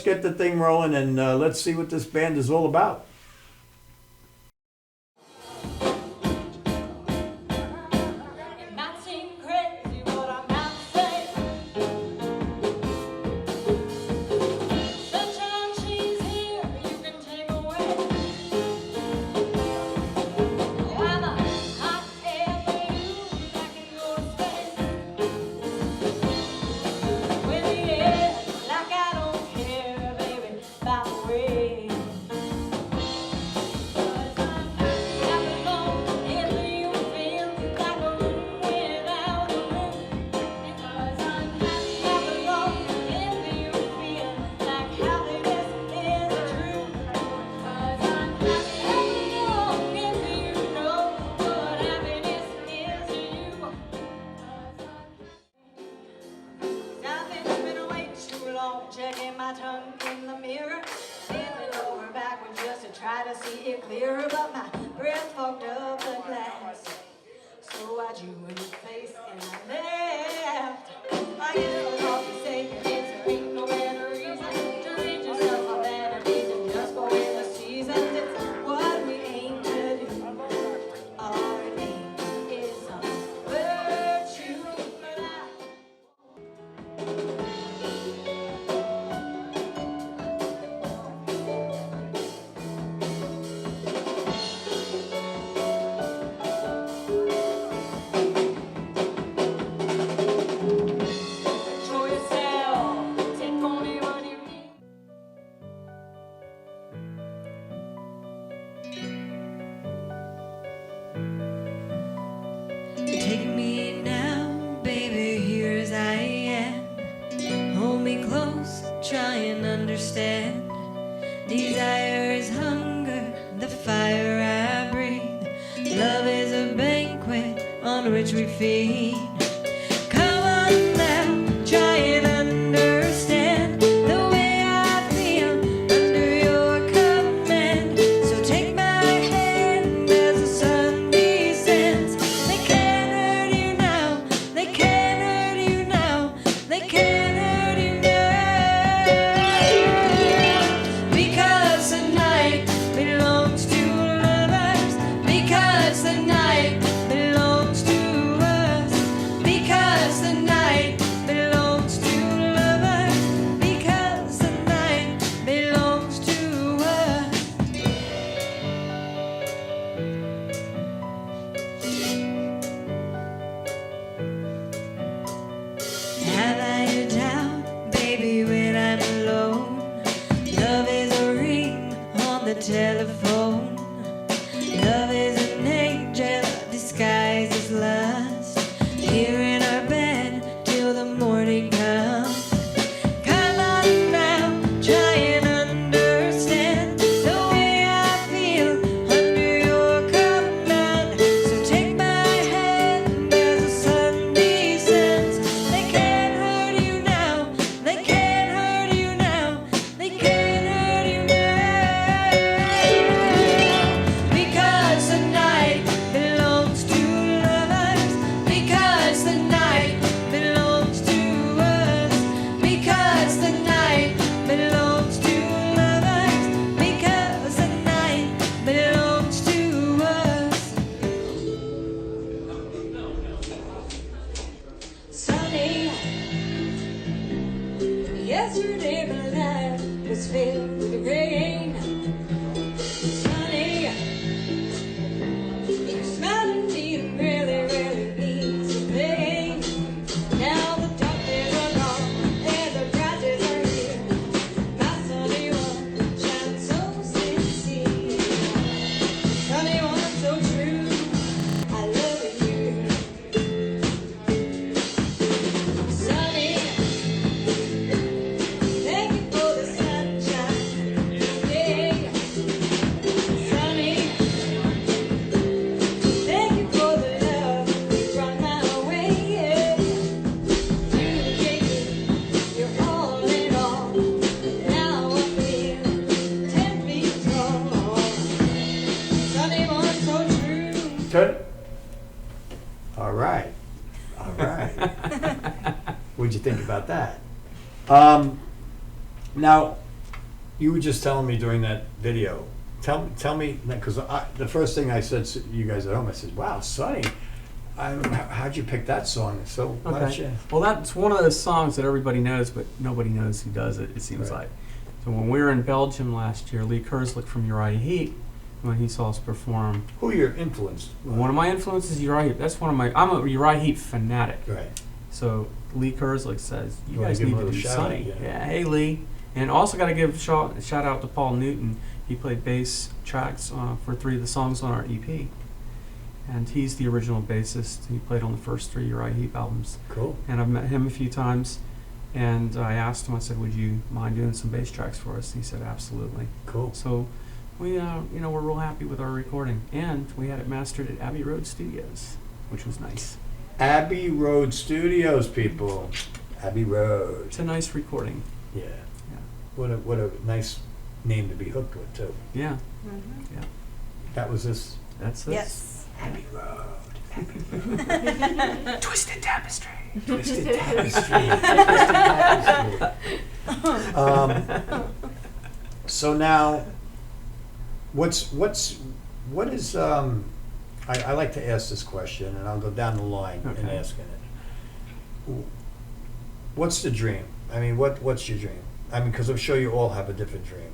get the thing rolling and let's see what this band is all about. It might seem crazy what I'm about to say. Sunshine, she's here, you can take away. Oh, I'm a hot air balloon back in your space. With the air, like I don't care, baby, by the way. Checking my tongue in the mirror, bending over backwards just to try to see it clearer, but my breath fogged up the glass. So I drew a new face and I left. I guess I'll have to say it there ain't no better reason to read yourself a better reason. Just go in the seasons. It's what we aim to do. Our aim is a virtue. But show yourself. Take only what you need. Take me now, baby, here as I am. Hold me close, try and understand. Desire is hunger, the fire I breathe. Love is a banquet on which we feed. Come on now, try and understand the way I feel under your command. So take my hand as the sun descends. They can't hurt you now, they can't hurt you now, they can't hurt you now. Because the night belongs to lovers, because the night belongs to us, because the night belongs to lovers, because the night belongs to us. Have I a doubt, baby, when I'm alone? Love is a ring on the telephone. Love is an angel disguised as lust. Here in our bed till the morning comes. Come on now, try and understand the way I feel under your command. So take my hand as the sun descends. They can't hurt you now, they can't hurt you now, they can't hurt you now. day my life was filled with rain. Sunny, you smile at me and really, really means some pain. Now the dark days are gone and the bright days are here. My sunny one shines so sincere. Sunny one so true, I love you. Sunny, thank you for the sunshine today. Sunny, thank you for the love you brought my way. You gave me your all in all. Now I feel 10 feet tall. Sunny one so true. Turn. All right. All right. What'd you think about that? Now, you were just telling me during that video. Tell me, because the first thing I said to you guys at home, I said, "Wow, Sonny, how'd you pick that song?" So why don't you? Well, that's one of those songs that everybody knows, but nobody knows who does it, it seems Right. like. So when we were in Belgium last year, Lee Kerslick from Uriah Heep, when he saw us perform, Who you're influenced? one of my influences is Uriah Heep. That's one of my, I'm a Uriah Heep fanatic. Right. So Lee Kerslick says, you You wanna guys give need him a to do little shout out, Sonny. yeah. Yeah, hey Lee. And also got to give a shout out to Paul Newton. He played bass tracks for 3 of the songs on our EP. And he's the original bassist. He played on the first 3 Uriah Heep albums. Cool. And I've met him a few times. And I asked him, I said, would you mind doing some bass tracks for us? He said, absolutely. Cool. So we, we're real happy with our recording. And we had it mastered at Abbey Road Studios, which was nice. Abbey Road Studios, people. Abbey Road. It's a nice recording. Yeah. Yeah. What a nice name to be hooked with too. Yeah, Mm-hmm. yeah. That was this. That's this. Yes. Abbey Road. Twisted Tapestry. Twisted Tapestry. Twisted Tapestry. So now, what is I like to ask this question, and I'll go down the line in Okay. asking it. What's the dream? I mean, what's your dream? I mean, because I'm sure you all have a different dream,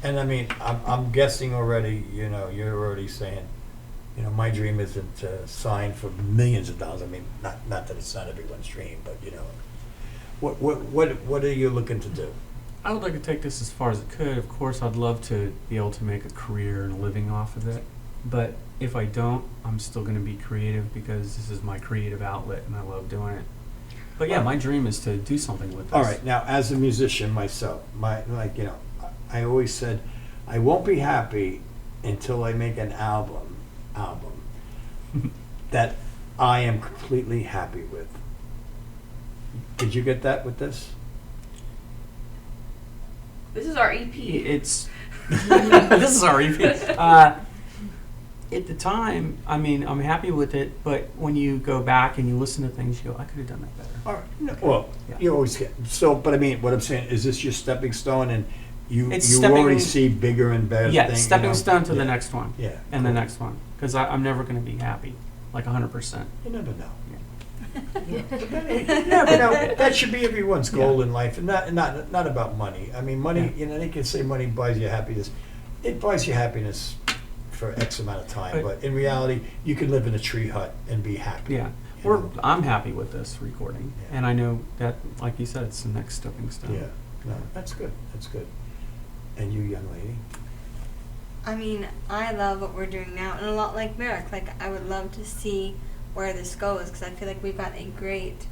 and I mean, I'm guessing already. You know, you're already saying, you know, my dream isn't to sign for millions of dollars. I mean, not that it's not everyone's dream, but you know, what are you looking to do? I would like to take this as far as it could. Of course, I'd love to be able to make a career and a living off of it. But if I don't, I'm still going to be creative because this is my creative outlet and I love doing it. But yeah, my dream is to do something with this. All right, now as a musician myself, I always said, I won't be happy until I make an album that I am completely happy with. Did you get that with this? This is our EP. It's this is our EP. At the time, I mean, I'm happy with it, but when you go back and you listen to things, you go, I could have done that better. All right. No, well, Yeah. you always get but I mean, what I'm saying is, this your stepping stone, and you It's you stepping- already see bigger and better Yeah, things. stepping you know? stone to Yeah. the next one. Yeah, And the cool. next one. Because I'm never going to be happy, like 100%. You never know. Yeah. You never know. That should be everyone's goal Yeah. in life, and not about money. I mean, money. Yeah. You know, they can say money buys you happiness. It buys you happiness for X amount of time, but in reality, you can live in a tree hut and be happy. Yeah, you know? I'm happy with this recording, Yeah. and I know that, like you said, it's the next stepping stone. Yeah. No, that's good. That's good. And you, young lady. I mean, I love what we're doing now, and a lot like Maverick. Like, I would love to see where this goes, because I feel like we've got a great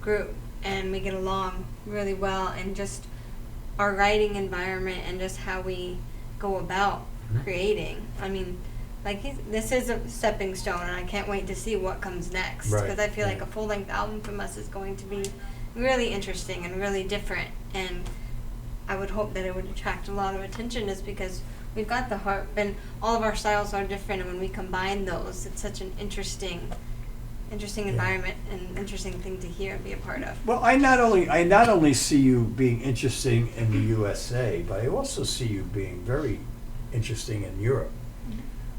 group, and we get along really well, and just our writing environment and just how we go about creating. I mean, like, this is a stepping stone, and I can't wait to see what comes next, Right, because I feel like yeah. a full-length album from us is going to be really interesting and really different, and I would hope that it would attract a lot of attention, just because we've got the harp and all of our styles are different, and when we combine those, it's such an interesting environment and interesting thing to hear and be a part of. Well, I not only see you being interesting in the USA, but I also see you being very interesting in Europe.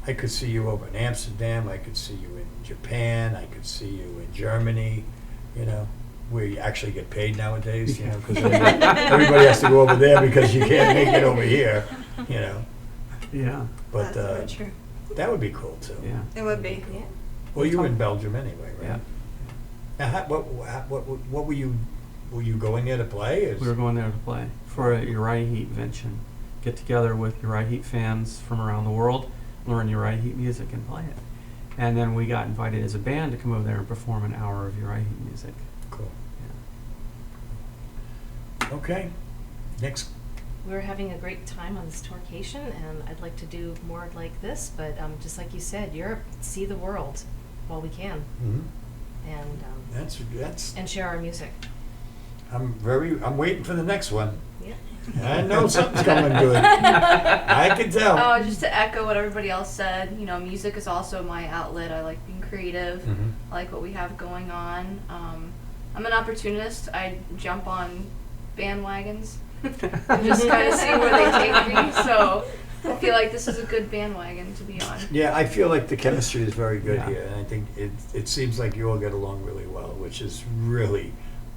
I could see you over in Amsterdam. I could see you in Japan. I could see you in Germany. You know, where you actually get paid nowadays, you know, because everybody has to go over there because you can't make it over here, you know. Yeah, But That's very true. that would be cool too. yeah. It would be. Yeah. Well, you were in Belgium anyway, right? Yeah. Now, what were you going there to play? Is- We were going there to play for a Uriah Heep convention. Get together with Uriah Heep fans from around the world, learn Uriah Heep music and play it. And then we got invited as a band to come over there and perform an hour of Uriah Heep music. Cool. Yeah. Okay. Next. We're having a great time on this tourcation, and I'd like to do more like this, but just like you said, Europe, see the world while we can, and That's. share our music. I'm waiting for the next one. Yeah. I know something's coming good. I can tell. Oh, just to echo what everybody else said, you know, music is also my outlet. I like being creative. Mhm. I like what we have going on. I'm an opportunist. I jump on bandwagons and just kind of see where they take me. So I feel like this is a good bandwagon to be on. Yeah, I feel like the chemistry is very good Yeah. here, and I think it seems like you all get along really well, which is really,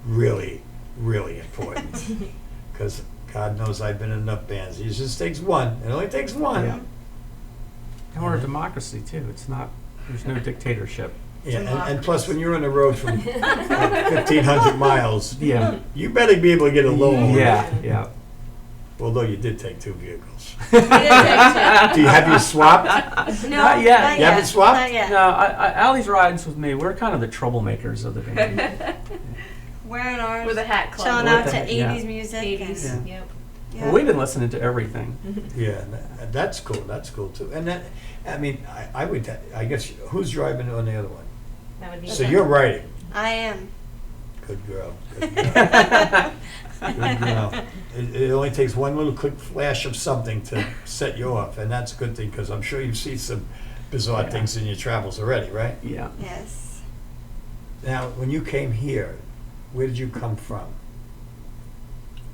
really, really important. Because God knows I've been in enough bands. It just takes one. It only takes one. Yeah. And we're a democracy too. It's not. There's no dictatorship. Yeah, and plus when you're on the road from 1,500 miles, Yeah. you better be able to get a loan. Yeah. Yeah. Although you did take 2 vehicles. We did take Do you have you swapped? two. No, Not yet. Not You haven't swapped? Not yet. No, Allie's rides with me. We're kind of the troublemakers of the band. Wearing ours. With a hat club. Chilling With out the to hat, 80s yeah. music. 80s, and- Yeah. yep. Yeah. Well, we've been listening to everything. Yeah, that's cool. That's cool too. And that, I mean, I guess who's driving on the other one? That would be So you're writing. I am. Good girl. Good girl. Good girl. It only takes one little quick flash of something to set you off, and that's a good thing because I'm sure you've seen some bizarre Yeah. things in your travels already, right? Yeah. Yes. Now, when you came here, where did you come from?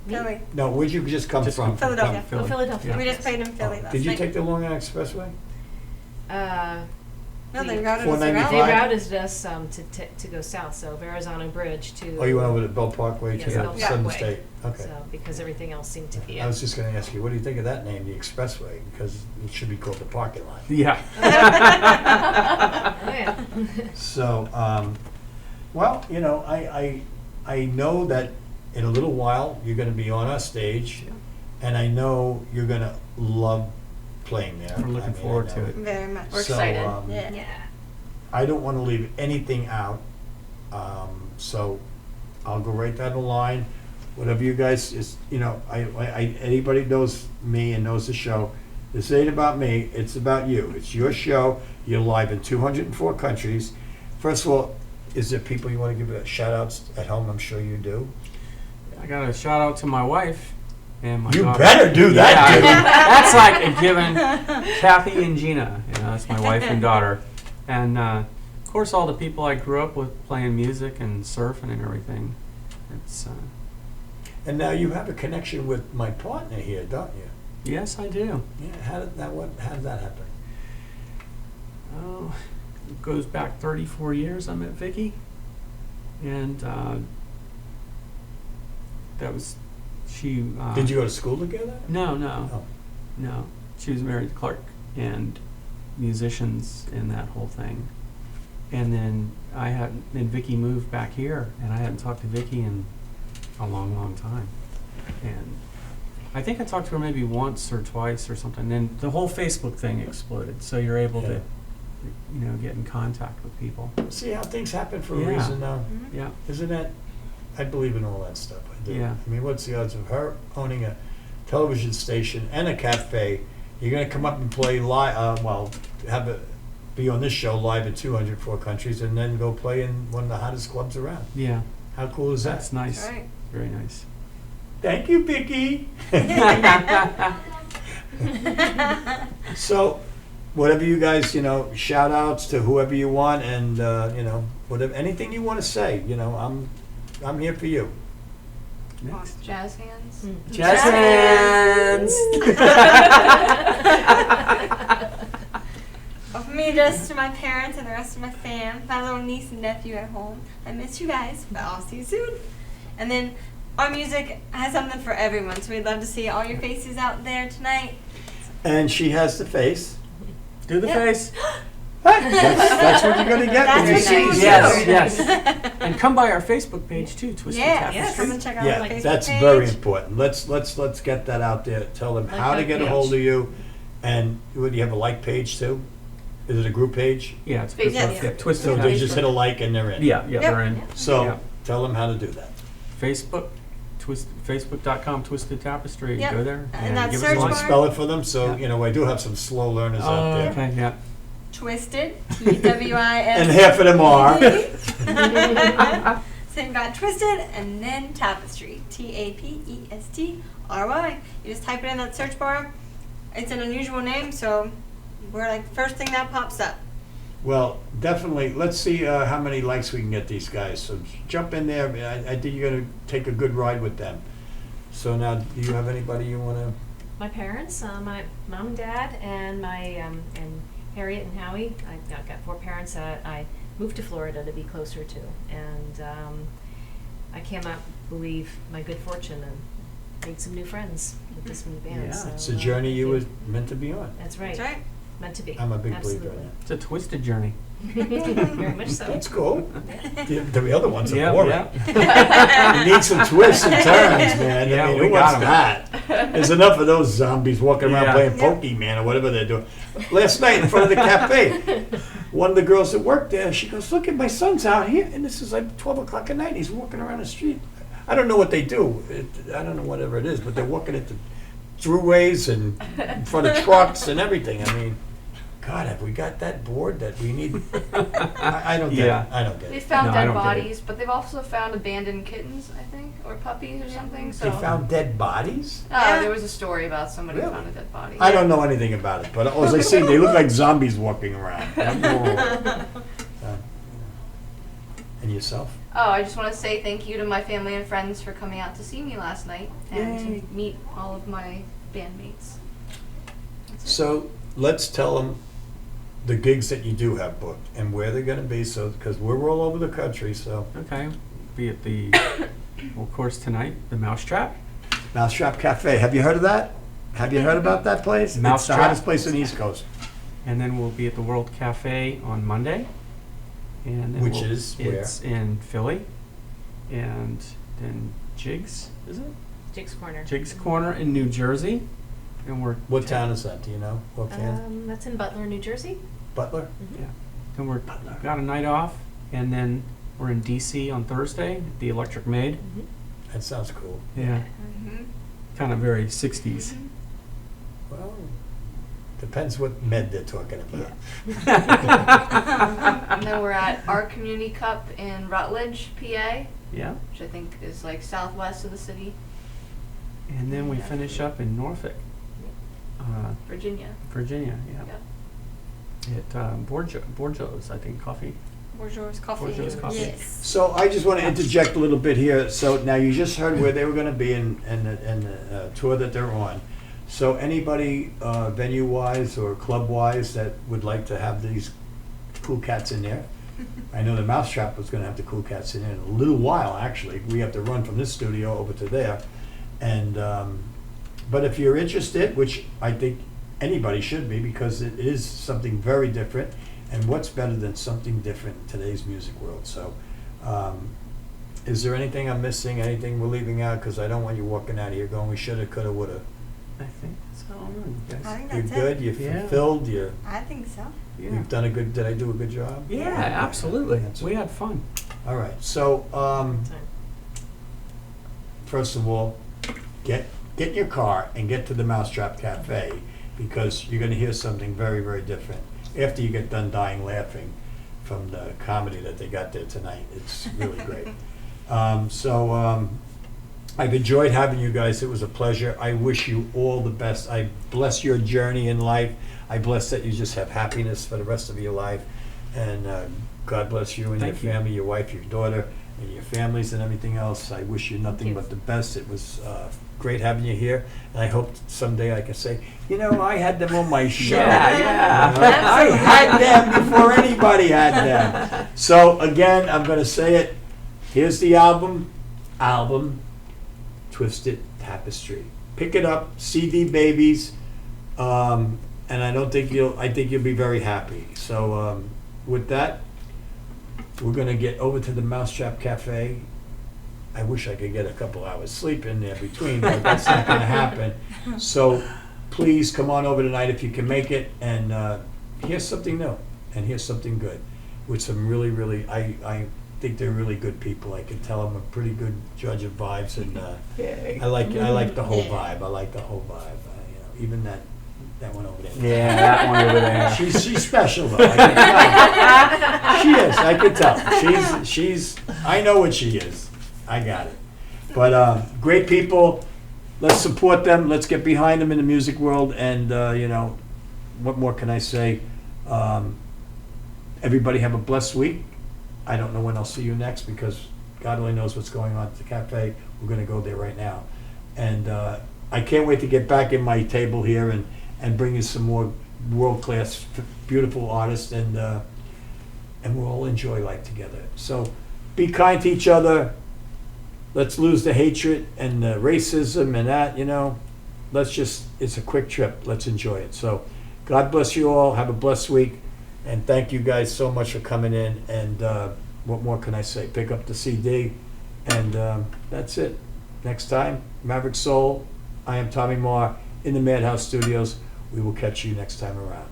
Philly. No, where'd you just come Just from? Philadelphia. Philly. Oh, Philadelphia. We just played in Philly Oh, last did you night. take the Long Island Expressway? No, they the- routed us 495? They around. routed us to go south, so Verrazano Bridge to. Oh, you went over to Bell Parkway Yes, to Bell Southern Parkway. State? Okay. So, because everything else seemed to be. I was just going to ask you, what do you think of that name, the Expressway? Because it should be called the parking lot. Yeah. Oh, yeah. So, well, you know, I know that in a little while you're going to be on our stage, and I know you're going to love playing there. We're looking I mean, I forward know to it. Very much. We're So, excited. Yeah. I don't want to leave anything out, so I'll go right down the line. Whatever you guys is, you know, anybody knows me and knows the show. This ain't about me. It's about you. It's your show. You're live in 204 countries. First of all, is there people you want to give shout outs at home? I'm sure you do. I got a shout out to my wife and my You daughter. better do that, Yeah, dude. that's like a given. Kathy and Gina, you know, that's my wife and daughter. And of course, all the people I grew up with playing music and surfing and everything. It's And now you have a connection with my partner here, don't you? yes, I do. Yeah. How did that happen? Oh, it goes back 34 years. I met Vicky, and that was she. Did you go to school together? No, no, Oh. no. She was married to Clark and musicians and that whole thing. And then Vicky moved back here, and I hadn't talked to Vicky in a long, long time. And I think I talked to her maybe once or twice or something. Then the whole Facebook thing exploded, so you're able Yeah. to, you know, get in contact with people. See how things happen for a Yeah. reason now? Yeah, Isn't that, I believe in all that stuff, I do. Yeah. I mean, what's the odds of her owning a television station and a cafe? You're gonna come up and play live, be on this show live in 204 countries and then go play in one of the hottest clubs around. yeah, How cool is that? that's nice. Right. Very nice. Thank you, Vicky. So, whatever you guys, you know, shout outs to whoever you want and, you know, whatever, anything you want to say, you know, I'm here for you. Next. Jazz hands. Jazz hands. Well, for me, Mainly just to my parents and the rest of my fam, my little niece and nephew at home. I miss you guys, but I'll see you soon. And then our music has something for everyone, so we'd love to see all your faces out there tonight. And she has the face. Do the Yeah. face. That's what you're gonna get That's when you what see she us. was Yes, yes. And come by our Facebook page too, Twisted Yeah, Tapestry. come and check out Yeah, our Facebook that's page. very important. Let's get that out there. Tell them Like how to that get a page. hold of you. And would you have a like page too? Is it a group page? Yeah, it's Facebook. Facebook. Yeah, Twisted So they Tapestry. just hit a like and they're in. Yeah, Yep. they're in. So Yeah. tell them how to do that. Facebook, Facebook.com Twisted Tapestry. Yep. Go there And that give search You us a want like. to spell it for them? So, Yeah. you know, I do have some slow learners out Oh, there. okay, yeah. Twisted, T-W-I-S. And half of them are. So you got Twisted and then Tapestry, Tapestry. You just type it in that search bar. It's an unusual name, so we're like the first thing that pops up. Well, definitely. Let's see how many likes we can get these guys. So jump in there. I think you're going to take a good ride with them. So now, do you have anybody you want to? My parents, my mom and dad, and my and Harriet and Howie. I've got 4 parents that I moved to Florida to be closer to, and I cannot believe my good fortune and made some new friends with this new band. Yeah, so, It's a journey you thank were meant to be on. That's right. That's right. Meant to be. I'm a big Absolutely. believer in that. It's a twisted journey. Very much so. That's cool. The other ones are Yeah, boring. yeah. You need some twists and turns, man. Yeah, I mean, we who got wants 'em. that? There's enough of those zombies walking around Yeah. playing Pokemon or whatever they're doing. Last night in front of the cafe, one of the girls that worked there, she goes, "Look at my son's out here," and this is like 12 o'clock at night. He's walking around the street. I don't know what they do. I don't know whatever it is, but they're walking at the throughways and in front of trucks and everything. I mean, God, have we got that bored that we need? I don't get Yeah. it. I don't get They it. found No, I dead don't get it. bodies, but they've also found abandoned kittens, I think, or puppies or something. So They found dead bodies? there was a story about somebody Really? found a dead body. I don't know anything about it, but as I see, they look like zombies walking around. And yourself? Oh, I just want to say thank you to my family and friends for coming out to see me last night and Yay. to meet all of my bandmates. That's it. So let's tell them the gigs that you do have booked and where they're going to be. So, because we're all over the country, so Okay. Be at the, well, of course, tonight, the Mousetrap. Mousetrap Cafe. Have you heard of that? Have you heard about that place? It's the Mousetrap. hottest place in the East Coast. And then we'll be at the World Cafe on Monday. And then Which is where? It's in Philly. And then Jigs, is it? Jake's Corner. Jigs Corner in New Jersey. And we're What town is that? Do you know? Offhand? That's in Butler, New Jersey. Butler? Yeah. Then we're got a night off, and then we're in DC on Thursday at the Electric Maid. That sounds cool. Yeah. Mm-hmm. Kind of very 60s. Well, depends what med they're talking about. And then we're at our Community Cup in Rutledge, PA, Yeah. which I think is like southwest of the city, And then we finish up in Norfolk, Virginia. Virginia. Yeah. At Borjo's, I think, coffee. Bourgeois coffee. Bourgeois coffee. Yes. So I just want to interject a little bit here. So now you just heard where they were going to be and the tour that they're on. So anybody venue-wise or club-wise that would like to have these cool cats in there? I know the Mousetrap was going to have the cool cats in there in a little while, actually. We have to run from this studio over to there. And but if you're interested, which I think anybody should be, because it is something very different, and what's better than something different in today's music world? So is there anything I'm missing, anything we're leaving out? Because I don't want you walking out of here going, we shoulda, coulda, woulda. I think so. I Yes. think You're that's good, it. you're Yeah. fulfilled, you're, I think so. Yeah. you've done a good, did I do a good job? Yeah, absolutely. That's- We had fun. All right, so first of all, get in your car and get to the Mousetrap Cafe, because you're going to hear something very, very different after you get done dying laughing from the comedy that they got there tonight. It's really great. I've enjoyed having you guys. It was a pleasure. I wish you all the best. I bless your journey in life. I bless that you just have happiness for the rest of your life. And God bless you and Thank you. your family, your wife, your daughter, and your families and everything else. I wish you nothing you. but the best. It was great having you here, and I hope someday I can say, you know, I had them on my show. Yeah. You know? I had them before anybody had them. So again, I'm going to say it. Here's the album, Twisted Tapestry. Pick it up, CD babies, and I think you'll be very happy. So with that, we're gonna get over to the Mousetrap Cafe. I wish I could get a couple hours sleep in there between, but that's not gonna happen. So please come on over tonight if you can make it, and here's something new, and here's something good, with some really, I think they're really good people. I can tell I'm a pretty good judge of vibes, and I like the whole vibe. I like the whole vibe. You know, even that one over there. Yeah, that one over there. She's special though. I can tell. She is. I can tell. She's. I know what she is. I got it. But great people. Let's support them. Let's get behind them in the music world. And you know, what more can I say? Everybody have a blessed week. I don't know when I'll see you next, because God only knows what's going on at the cafe. We're going to go there right now. And I can't wait to get back in my table here and bring you some more world-class, beautiful artists, and we'll all enjoy life together. So be kind to each other. Let's lose the hatred and the racism and that, you know. It's a quick trip. Let's enjoy it. So God bless you all. Have a blessed week. And thank you guys so much for coming in. And what more can I say? Pick up the CD. And that's it. Next time, Maverick Soul. I am Tommy Maher in the Madhouse Studios. We will catch you next time around.